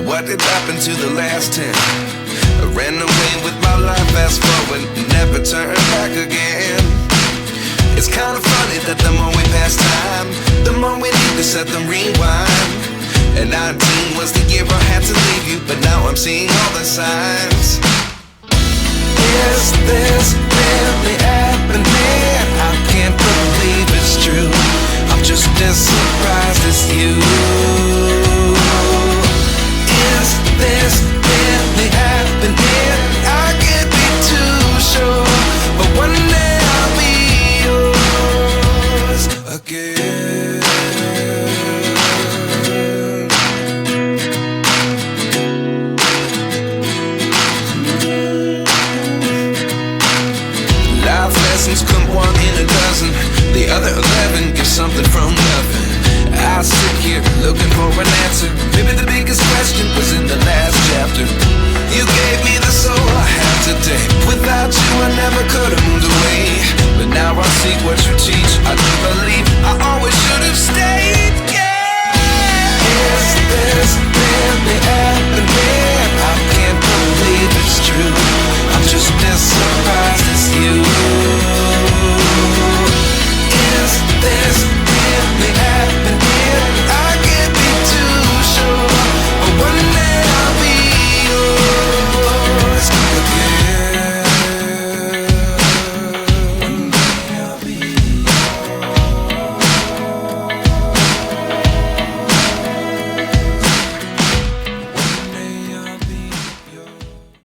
what did happen to the last 10? I ran away with my life, fast forward, never turn back again. It's kind of funny that the more we pass time, the more we need to set the rewind. And 19 was the year I had to leave you, but now I'm seeing all the signs. Is this really happening? I can't believe it's true. I'm just as surprised as you.